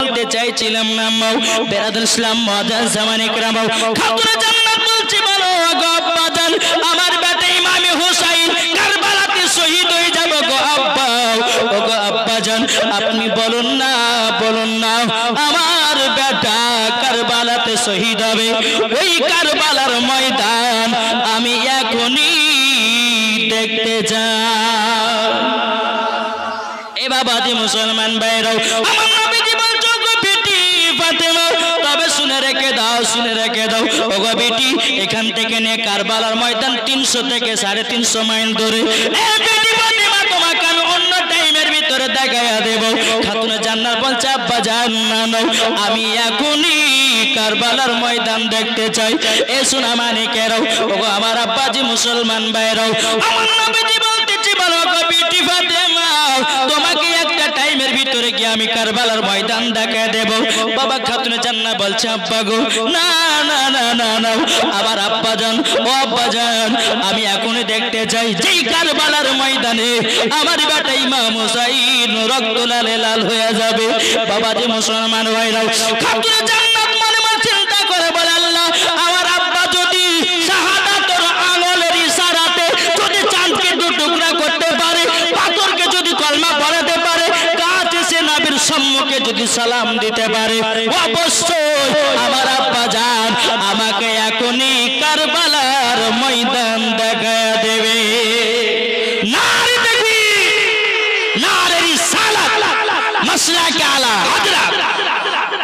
বলতে চাইছিলাম না মাও বেরাদুল ইসলাম মুআজ্জাজ জামানে کرام খাতুনে জান্নাত বলছি বলো গো আব্বাজান আমার বেটা ইমাম হোসেন কারবালাতে শহীদ হয়ে যাবে গো আব্বা ও গো আব্বাজান আপনি বলুন না আমার বেটা কারবালাতে শহীদ হবে ওই কারবালার ময়দান আমি এখনই দেখতে যাই এ বাবাজি মুসলমান ভাইরাও আমার নবীজি বলছো গো বেটি ফাতেমা তবে শুনে রেখে দাও ও গো বেটি এখান থেকে নিয়ে কারবালার ময়দান 300 থেকে 350 মাইল দূরে এ বেটি ফাতেমা তোমাকে আমি অন্য টাইমের ভিতরে দেখায়া দেব খাতুনে জান্নাত বলছে আব্বা জান না আমি এখনই কারবালার ময়দান দেখতে চাই এ সোনা মানিকেরাও ও গো আমার আব্বাজি মুসলমান ভাইরাও আমার নবীজি বলতেছি বলো গো বেটি ফাতেমা তোমাকে একটা টাইমের ভিতরে গিয়ে আমি কারবালার ময়দান দেখায় দেব বাবা খাতুনে জান্নাত বলছে আব্বা গো না আবার আব্বা জান ও আব্বা জান আমি এখনই দেখতে চাই যেই কারবালার ময়দানে আমার বেটা ইমাম হোসেন রক্ত লালে লাল হয়ে যাবে বাবাজি মুসলমান ভাইরাও খাতুনে জান্নাত মনে মনে চিন্তা করে বলে আল্লাহ আমার আব্বা যদি শাহাদাতের আঙ্গুলের ইশারাতে যদি চাঁদকে দু টুকরা করতে পারে পাথরকে যদি কলমা পড়াতে পারে গাছ এসে নবীর সম্মুখে যদি সালাম দিতে পারে অবশ্যই আমার আব্বা জান আমাকে এখনই কারবালার ময়দান দেখায় দেবে নারে তাকবীর নারে রিসালাত মাসলাকে আলা হযরত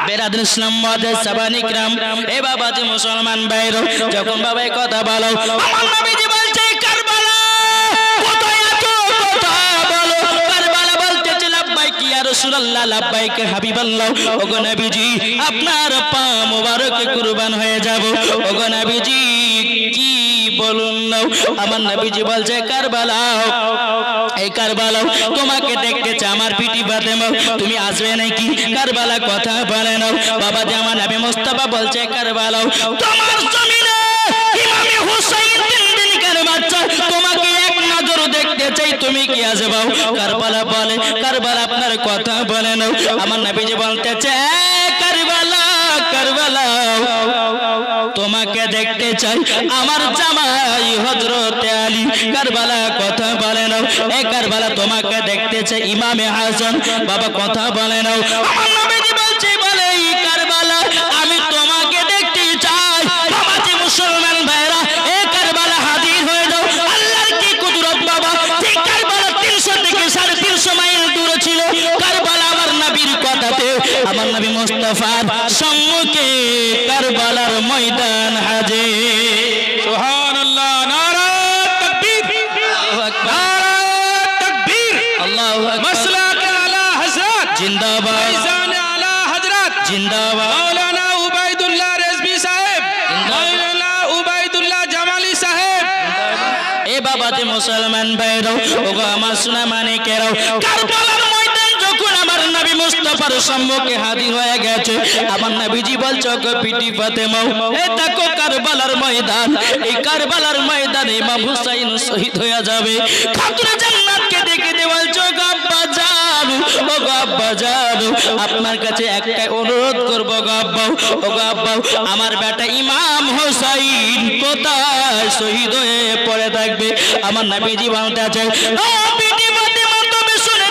বেরাদুল ইসলাম মুআজ্জাজ জামানে کرام এ বাবাজি মুসলমান ভাইরা যখন বাবা এই কথা বলো আমার নবীজি বলছে কারবালা কোথায় আছো কথা বলো কারবালা বলতেছে লাব্বাইক ইয়া রাসূলুল্লাহ লাব্বাইক হাবিবাল্লাহ ওগো নবীজি আপনার পা মোবারকে কুরবান হয়ে যাব ওগো নবীজি কি বলুন না আমার নবীজি বলছে কারবালা এই কারবালা তোমাকে দেখতে চাই আমার পিটি ফাতেমা তুমি আসবে নাকি কারবালা কথা বলে নাও বাবা যে আমার নবী মুস্তাফা বলছে কারবালা তোমার জমিনে ইমাম হোসেন দিনকার বাচ্চা তোমাকে এক নজর দেখতে চাই তুমি কি আসবে কারবালা বলে কারবালা আপনার কথা বলে নাও আমার নবীজি বলতেছে কারবালা তোমাকে দেখতে চাই আমার জামাই হযরত আলী কারবালা কথা বলে নাও এই কারবালা তোমাকে দেখতে চাই ইমামে হাসান বাবা কথা বলে নাও আমার নবীজি বলছে বলে এই কারবালা আমি তোমাকে দেখতে চাই বাবাজি মুসলমান ভাইরা এই কারবালা হাজির হয়ে যাও আল্লাহর কি কুদরত বাবা ঠিক কারবালা 300 থেকে 350 মাইল দূরে ছিল কারবালা আমার নবীর কথাতে আমার নবী মুস্তাফার সম্মুখে কারবালার ময়দান হাজির সুবহানাল্লাহ নারা তাকবীর নারা তাকবীর আল্লাহু আকবার মাসলাক আলা হযরত জিন্দাবাদ ফৈজান আলা হযরত জিন্দাবাদ মাওলানা উবাইদুল্লাহ রেজভী সাহেব মাওলানা উবাইদুল্লাহ জামালি সাহেব এ বাবাজি মুসলমান ভাইরা ওগো আমার সোনা মানিকেরাও কারবালার ময়দান যখন আমার নবী মুস্তাফার সম্মুখে হাজির হয়ে গেছে আমার নবীজি বলছো গো পিটি ফাতেমা এ দেখো কারবালার ময়দান এই কারবালার ময়দানে ইমাম হোসেন শহীদ হয়ে যাবে খাতুনে জান্নাতকে দেখে দে বলছো গো আব্বা জান ও গো আব্বা জান আপনার কাছে একটা অনুরোধ করব গো আব্বা ও গো আব্বা আমার বেটা ইমাম হোসেন কোথায় শহীদ হয়ে পড়ে থাকবে আমার নবীজি বলতে আছে ও পিটি ফাতেমা তুমি শুনে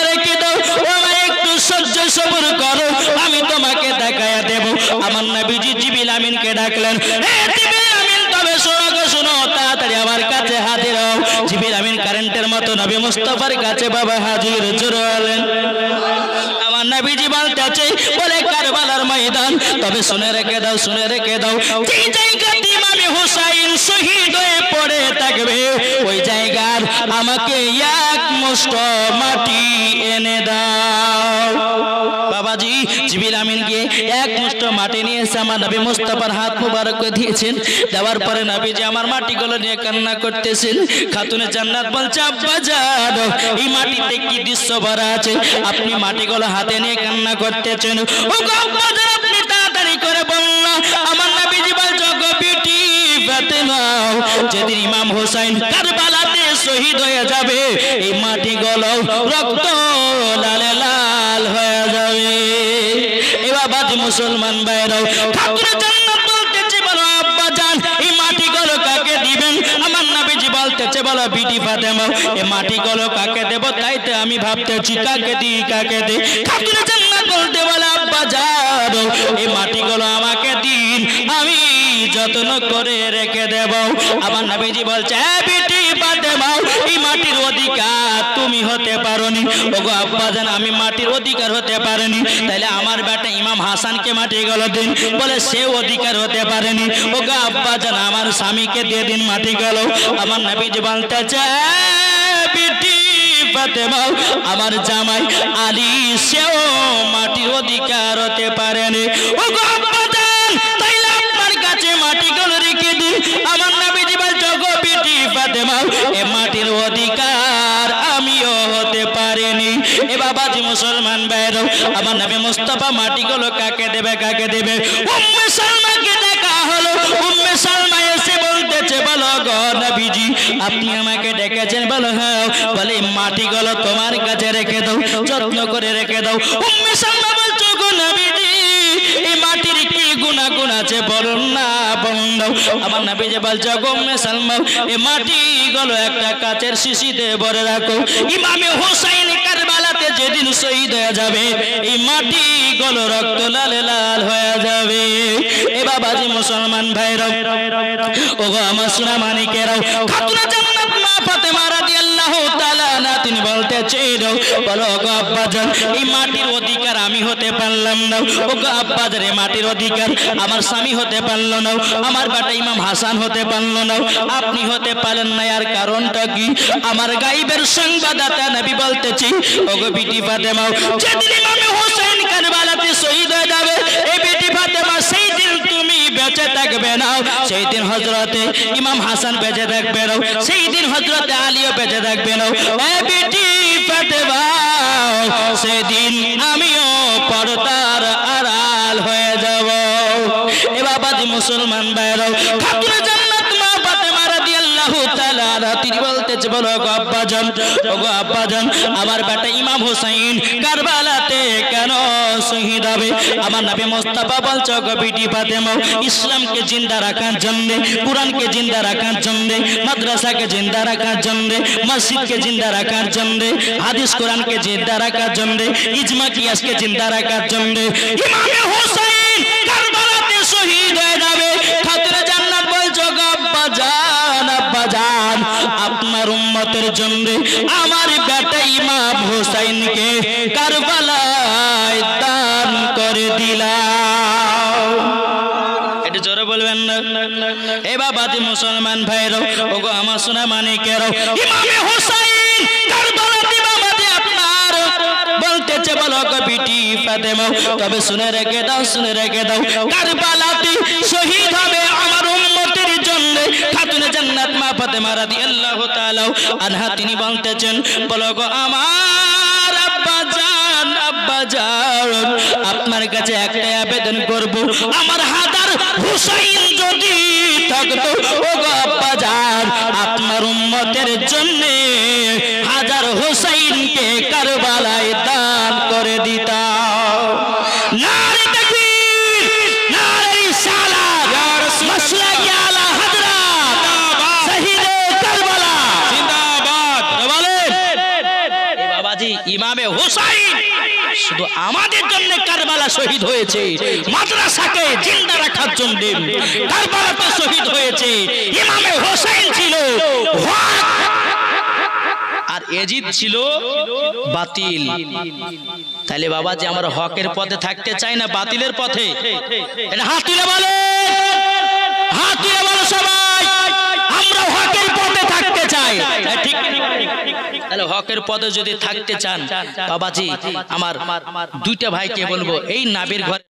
রেখে দাও ও ভাই একটু সহ্য সবর করো আমি তোমাকে দেখায়া দেব আমার নবীজি জিবরিল আমিনকে ডাকলেন হে জিবরিল আমিন তবে শোনো তাড়াতাড়ি আমার কাছে হাজির হও জিবরিল আমিন কারেন্টের মতো নবী মুস্তাফার কাছে বাবা হাজির জোরে হলেন আমার নবীজি বলতে আছে বলে কারবালার ময়দান তবে শুনে রেখে দাও যেই জায়গাতে ইমাম হোসেন শহীদ হয়ে পড়ে থাকবে ওই জায়গার আমাকে এক মুষ্ঠ মাটি এনে দাও বাবাজি জিবরিল আমিনকে এক মুষ্ঠ মাটি নিয়ে এসে আমার নবী মুস্তাফার হাত মুবারক দিয়েছেন দেওয়ার পরে নবীজি আমার মাটিগুলো নিয়ে কান্না করতেছেন খাতুনে জান্নাত বলছে আব্বা জান এই মাটিতে কি দৃশ্য ভরা আছে আপনি মাটিগুলো হাতে নিয়ে কান্না করতেছেন ও গো আব্বা জান আপনি তাড়াতাড়ি করে বলুন আমার নবীজি বলছো গো বিটি ফাতেমা যেদিন ইমাম হোসেন কারবালাতে শহীদ হয়ে যাবে এই মাটিগুলো রক্ত লালে লাল হয়ে যাবে বাবাজি মুসলমান ভাইরাও, ঠাকুর জান্নাত বলতেছে বলো আব্বা জান এই মাটিগুলো কাকে দিবেন? আমার নবীজি বলতেছে বলো বিটি ফাতেমা এই মাটিগুলো কাকে দেব? তাইতে আমি ভাবতেছি কাকে দিই কাকে দিই। ঠাকুর জান্নাত বলতে বলে আব্বা জান এই মাটিগুলো আমাকে দিন, আমি যত্ন করে রেখে দেব। আমার নবীজি বলছে বিটি ফাতেমা এই মাটির অধিকার তুমি হতে পারোনি। ওগো আব্বা জান আমি মাটির অধিকার হতে পারিনি, তাহলে আমার বেটা ইমাম হাসানকে মাটিগুলো দিন। বলে সে অধিকার হতে পারেনি। ওগো আব্বা জান আমার স্বামীকে দিয়ে দিন মাটিগুলো। আমার নবীজি বলতেছে বিটি ফাতেমা আমার জামাই আলী সেও মাটির অধিকার হতে পারেনি। ওগো আব্বা জান তাইলে আপনার কাছে মাটিগুলো রেখে দিন। আমার নবীজি বলছে গো বিটি ফাতেমা এ মাটির অধিকার আমিও হতে পারিনি। এ বাবাজি মুসলমান ভাইরা, আমার নবী মুস্তাফা মাটিগুলো কাকে দেবে কাকে দেবে? উম্মে সালমাকে দেখা হলো। উম্মে সালমা এসে বলতেছে বলো গো নবীজি আপনি আমাকে ডেকেছেন? বলো হ্যাঁ। বলে মাটিগুলো তোমার কাছে রেখে দাও, যত্ন করে রেখে দাও। উম্মে সালমা বলছো গো নবীজি এই মাটির কি গুনাহ আছে বলুন না বলুন দাও। আমার নবীজি বলছে গো উম্মে সালমা এই মাটিগুলো একটা কাচের শিশিতে ভরে রাখো। ইমামে হোসেন কারবালাতে যেদিন শহীদ হয়ে যাবে এই মাটিগুলো রক্ত লাল লাল হয়ে যাবে। এ বাবাজি মুসলমান ভাইরা, ওগো আমার সোনা মানিকেরাও, খাতুন জান্নাত মা ফাতেমা রাদিয়াল্লাহু তাআলা আনহা তিনি বলতেছেন বলো গো আব্বা জান এই মাটির অধিকার আমি হতে পারলাম না। ওগো আব্বা জান এই মাটির অধিকার আমার স্বামী হতে পারলো না, আমার বেটা ইমাম হাসান হতে পারলো না, আপনি হতে পারেন না। আর কারণটা কি? আমার গায়বের সংবাদদাতা নবী বলতেছি ওগো বিটি ফাতেমা যেদিন ইমাম হোসেন কারবালাতে শহীদ হয়ে যাবে এই বিটি ফাতেমা সেই দিন তুমি বেঁচে থাকবে না, সেই দিন হযরতে ইমাম হাসান বেঁচে থাকবে না, সেই দিন হযরতে আলীও বেঁচে থাকবে না। এ বিটি ফাতেমা সেদিন আমিও পর্দার আড়াল হয়ে যাব। এ বাবাজি মুসলমান ভাইরা, খাতুন জান্নাত মা ফাতেমা রাদিয়াল্লাহু তাআলা আনহা তিনি বলতেছে বলো গো আব্বা জান ওগো আব্বা জান আমার বেটা ইমাম হোসেন কারবালাতে কেন শহীদ হবে? আমার নবী মুস্তাফা বলছে গো বিটি ফাতেমা ইসলামকে জিন্দা রাখার জন্য, কুরআনকে জিন্দা রাখার জন্য, মাদ্রাসাকে জিন্দা রাখার জন্য, মসজিদকে জিন্দা রাখার জন্য, হাদিস কোরআনকে জিন্দা রাখার জন্য, ইজমা কিয়াসকে জিন্দা রাখার জন্য ইমাম হোসেন কারবালাতে শহীদ হয়ে যাবে। খাতুন জান্নাত বলছো গো আব্বা জান আব্বা জান আপনার উম্মতের জন্য আমার বেটা ইমাম হোসেনকে কারবালায় দান করে দিলাম। এটা জোরে বলবেন না? এ বাবাজি মুসলমান ভাইরা, ওগো আমার সোনা মানিকেরা, ইমাম হোসেন কারবালাতে বাবাজি আপনার বলতেছে বলো গো বিটি ফাতেমা তবে শুনে রেখে দাও শুনে রেখে দাও কারবালাতে শহীদ হবে আমার উম্মতের জন্য। খাতুন জান্নাত মা ফাতেমা রাদিয়াল্লাহু তাআলা আনহা তিনি বলতেছেন বলো গো আমার আব্বা জান আব্বা জান আপনার কাছে একটা আবেদন করব, আমার হাজার হুসাইন যদি থাকতো ওগো আব্বা জান আপনার উম্মতের জন্য হাজার হুসাইনকে কারবালায় দান করে দিতাম। নারে তাকবীর নারে রিসালাত ইয়া রাসূল মাসলাকি আলা হযরত শহীদে কারবালা জিন্দাবাদ। বলেন এই বাবাজি ইমামে হোসেন শুধু আমাদের জন্য কারবালা শহীদ হয়েছে, মাদ্রাসাকে জিন্দা রাখার জন্য কারবালাতে শহীদ হয়েছে। ইমামে হোসেন ছিল হক আর এজিদ ছিল বাতিল। তাহলে বাবা যে আমরা হকের পথে থাকতে চাই না বাতিলের পথে? এটা হাত তুলে বলে, হাত তুলে বলো সবাই আমরা হকের পথে থাকতে চাই। ঠিক তাহলে হকের পথে যদি থাকতে চান বাবাজি আমার দুইটা ভাইকে বলবো এই নাবির ঘরে